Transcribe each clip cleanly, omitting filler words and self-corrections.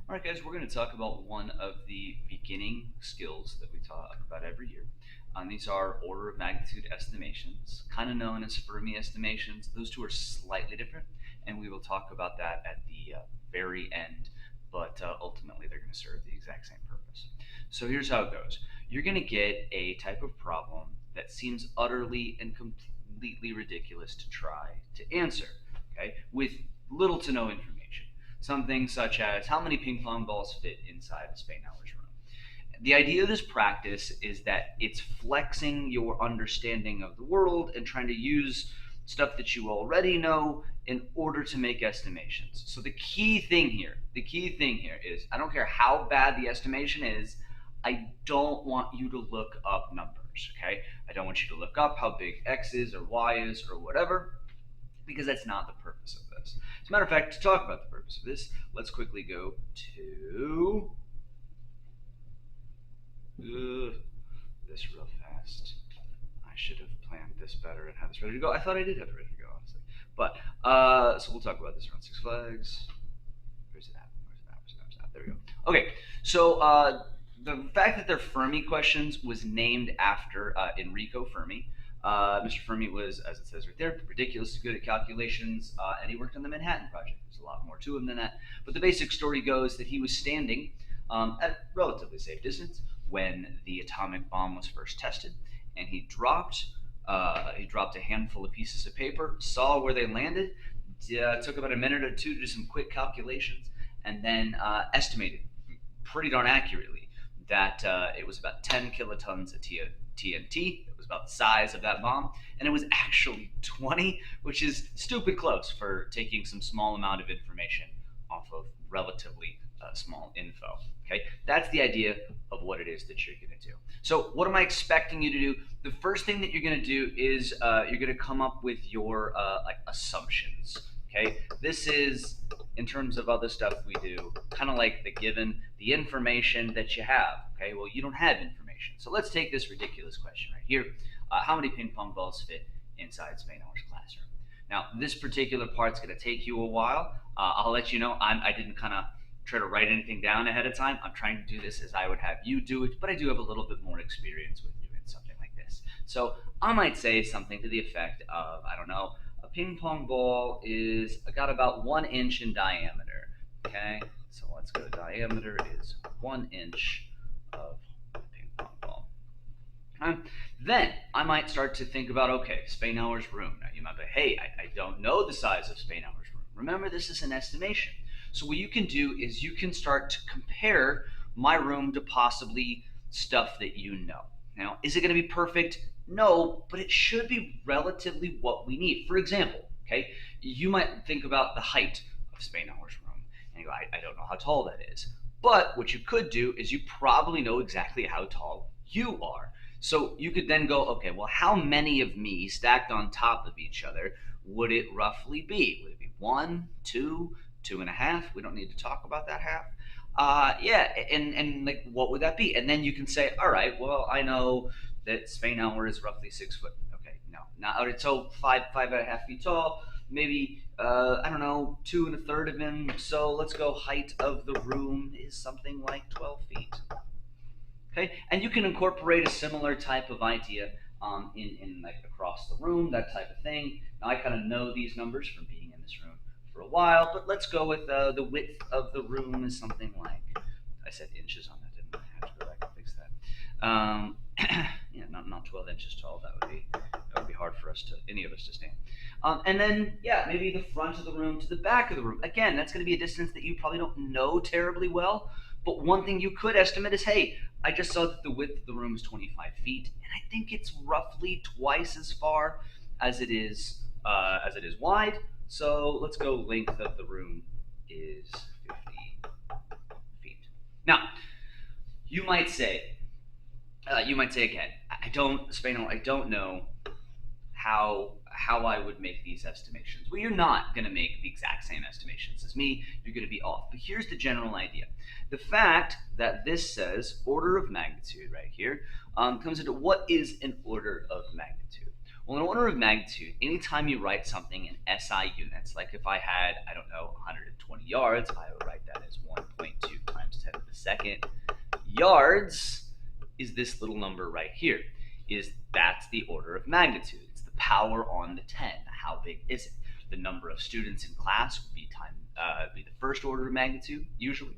All right, guys, we're going to talk about one of the beginning skills that we talk about every year. These are order of magnitude estimations, kind of known as Fermi estimations. Those two are slightly different, and we will talk about that at the very end, but ultimately they're going to serve the exact same purpose. So here's how it goes. You're going to get a type of problem that seems utterly and completely ridiculous to try to answer, okay, with little to no information. Something such as how many ping pong balls fit inside a Spainhour's room. The idea of this practice is that it's flexing your understanding of the world and trying to use stuff that you already know in order to make estimations. So the key thing here is I don't care how bad the estimation is, I don't want you to look up numbers, okay? I don't want you to look up how big X is or Y is or whatever, because that's not the purpose of this. As a matter of fact, to talk about the purpose of this, let's quickly go to this real fast. I should have planned this better and had this ready to go. I thought I did have it ready to go, honestly. But, so we'll talk about this around Six Flags. Where's it at? There we go. Okay, so the fact that they're Fermi questions was named after Enrico Fermi. Mr. Fermi was, as it says right there, ridiculously good at calculations, and he worked on the Manhattan Project. There's a lot more to him than that. But the basic story goes that he was standing at relatively safe distance when the atomic bomb was first tested, and he dropped a handful of pieces of paper, saw where they landed, took about a minute or two to do some quick calculations, and then estimated pretty darn accurately that it was about 10 kilotons of TNT. It was about the size of that bomb, and it was actually 20, which is stupid close for taking some small amount of information off of relatively small info. Okay, that's the idea of what it is that you're going to do. So, what am I expecting you to do? The first thing that you're going to do is you're going to come up with your like assumptions. Okay, this is in terms of other stuff we do, kind of like the given, the information that you have. Okay, well, you don't have information. So let's take this ridiculous question right here. How many ping pong balls fit inside Spainhour's classroom? Now, this particular part's going to take you a while. I'll let you know, I didn't kind of try to write anything down ahead of time. I'm trying to do this as I would have you do it, but I do have a little bit more experience with doing something like this. So I might say something to the effect of, I don't know, a ping pong ball is got about 1 inch in diameter. Okay, so let's go. Diameter is 1 inch of a ping pong ball. Then I might start to think about, okay, Spainhour's room. Now you might be, hey, I don't know the size of Spainhour's room. Remember, this is an estimation. So what you can do is you can start to compare my room to possibly stuff that you know. Now, is it going to be perfect? No, but it should be relatively what we need. For example, okay, you might think about the height of Spainhour's room, and you go, I don't know how tall that is. But what you could do is you probably know exactly how tall you are. So you could then go, okay, well, how many of me stacked on top of each other would it roughly be? Would it be one, two, two and a half? We don't need to talk about that half. Yeah, and like, what would that be? And then you can say, all right, well, I know that Spainhour is roughly 6 foot. Okay, no, not so 5.5 feet tall. Maybe I don't know, 2 1/3 of him. So let's go. Height of the room is something like 12 feet. Okay, and you can incorporate a similar type of idea in like across the room, that type of thing. Now I kind of know these numbers from being in this room for a while, but let's go with the width of the room is something like, I said inches on that, didn't I? I have to go back and fix that. Yeah, not 12 inches tall. That would be hard for any of us to stand. And then yeah, maybe the front of the room to the back of the room. Again, that's going to be a distance that you probably don't know terribly well. But one thing you could estimate is, hey, I just saw that the width of the room is 25 feet, and I think it's roughly twice as far as it is wide. So let's go. Length of the room is 50 feet. Now, you might say, again, I don't know how I would make these estimations. Well, you're not going to make the exact same estimations as me. You're going to be off. But here's the general idea. The fact that this says order of magnitude right here comes into what is an order of magnitude. Well, an order of magnitude, anytime you write something in SI units, like if I had, I don't know, 120 yards, I would write that as 1.2 second. Yards is this little number right here. That's the order of magnitude. It's the power on the 10. How big is it? The number of students in class would be the first order of magnitude, usually.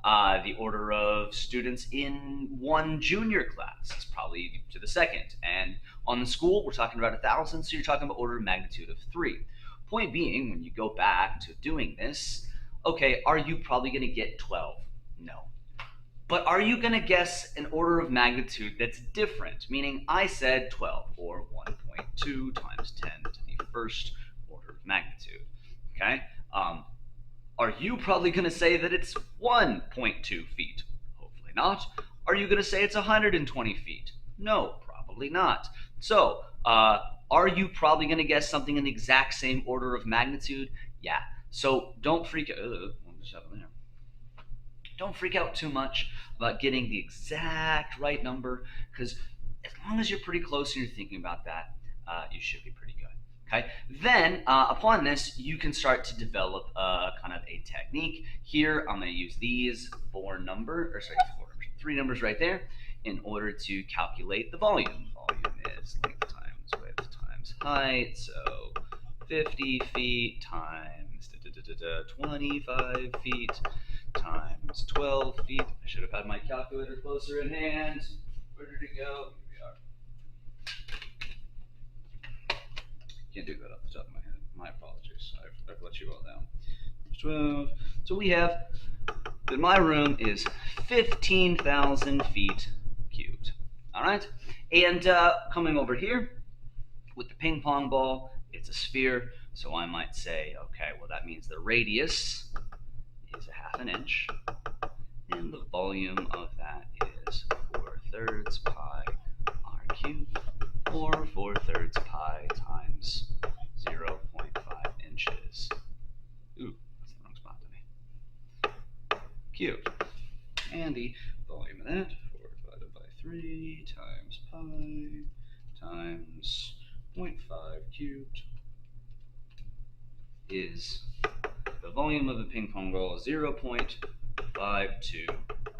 The order of students in one junior class is probably to the second. And on the school, we're talking about 1,000, so you're talking about order of magnitude of 3. Point being, when you go back to doing this, okay, are you probably going to get 12? No. But are you going to guess an order of magnitude that's different? Meaning I said 12, or 1.2 times 10 to the first order of magnitude. Okay? Are you probably going to say that it's 1.2 feet? Hopefully not. Are you going to say it's 120 feet? No, probably not. So, are you probably going to guess something in the exact same order of magnitude? Yeah. So don't freak out. Don't freak out too much about getting the exact right number, because as long as you're pretty close and you're thinking about that, you should be pretty good. Okay. Then upon this, you can start to develop kind of a technique. Here, I'm going to use these three numbers right there in order to calculate the volume. Volume is length times width times height. So 50 feet times 25 feet times 12 feet. I should have had my calculator closer in hand. Where did it go? Can't do that off the top of my head. My apologies. I've let you all down. 12. So we have that my room is 15,000 feet cubed. All right? And coming over here with the ping pong ball, it's a sphere. So I might say, okay, well, that means the radius is 1/2 inch. And the volume of that is 4/3 pi r cubed, or 4/3 pi times 0.5 inches. Ooh, that's the wrong spot to me. Cubed. And the volume of that, 4 divided by 3 times pi times 0.5 cubed, is the volume of the ping pong ball, 0.52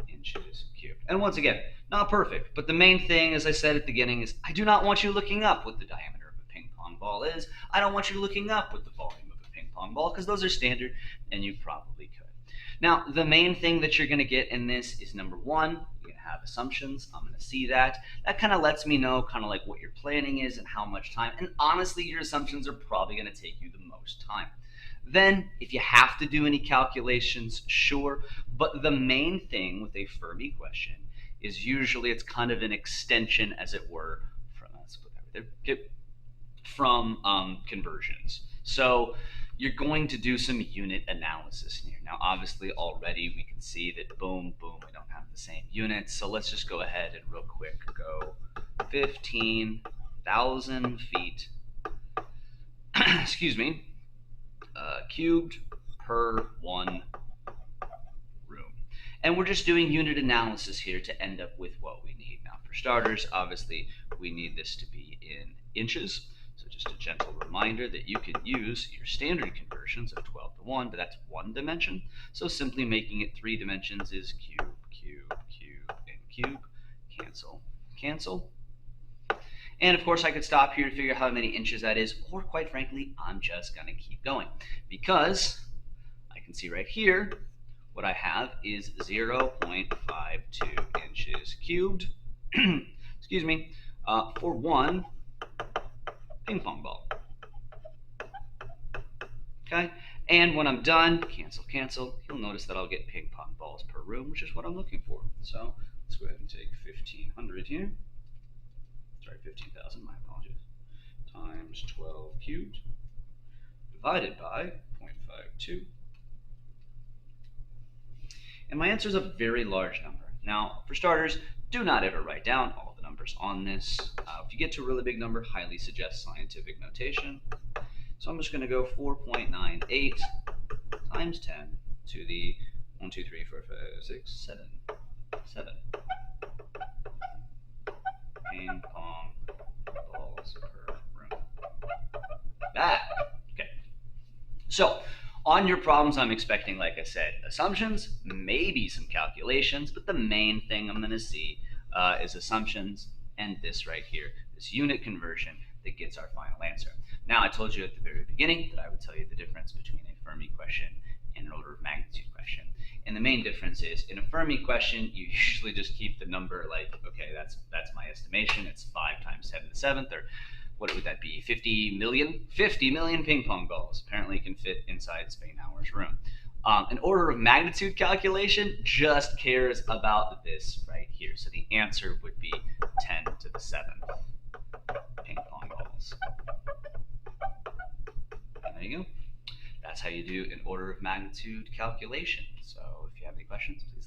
inches cubed. And once again, not perfect, but the main thing, as I said at the beginning, is I do not want you looking up what the diameter of a ping pong ball is. I don't want you looking up what the volume of a ping pong ball, because those are standard, and you probably could. Now, the main thing that you're going to get in this is, number one, you're going to have assumptions. I'm going to see that. That kind of lets me know kind of like what your planning is and how much time. And honestly, your assumptions are probably going to take you the most time. Then, if you have to do any calculations, sure. But the main thing with a Fermi question is usually it's kind of an extension, as it were, from conversions. So you're going to do some unit analysis here. Now, obviously, already we can see that boom, boom, we don't have the same units. So let's just go ahead and real quick go 15,000 feet, excuse me, cubed per 1 room. And we're just doing unit analysis here to end up with what we need. Now, for starters, obviously, we need this to be in inches. So just a gentle reminder that you can use your standard conversions of 12 to 1, but that's 1 dimension. So simply making it 3 dimensions is cube, cube, cube, and cube. Cancel, cancel. And of course, I could stop here to figure out how many inches that is, or quite frankly, I'm just going to keep going, because I can see right here what I have is 0.52 inches cubed, excuse me, for 1 ping pong ball. Okay, and when I'm done, cancel, cancel, you'll notice that I'll get ping pong balls per room, which is what I'm looking for. So let's go ahead and take 1,500 here. Sorry, 15,000, my apologies, times 12 cubed, divided by 0.52. And my answer is a very large number. Now, for starters, do not ever write down all the numbers on this. If you get to a really big number, highly suggest scientific notation. So I'm just going to go 4.98 times 10 to the 1, 2, 3, 4, 5, 6, 7 ping pong balls per room. Okay. So on your problems, I'm expecting, like I said, assumptions, maybe some calculations, but the main thing I'm going to see is assumptions and this right here, this unit conversion that gets our final answer. Now, I told you at the very beginning that I would tell you the difference between a Fermi question and an order of magnitude question. And the main difference is, in a Fermi question, you usually just keep the number like, okay, that's my estimation. It's 5 times 10 to the 7th, or what would that be? 50 million? 50 million ping pong balls apparently can fit inside Spain-Hour's room. An order of magnitude calculation just cares about this right here. So the answer would be 10 to the 7th ping pong balls. And there you go. That's how you do an order of magnitude calculation. So if you have any questions, please.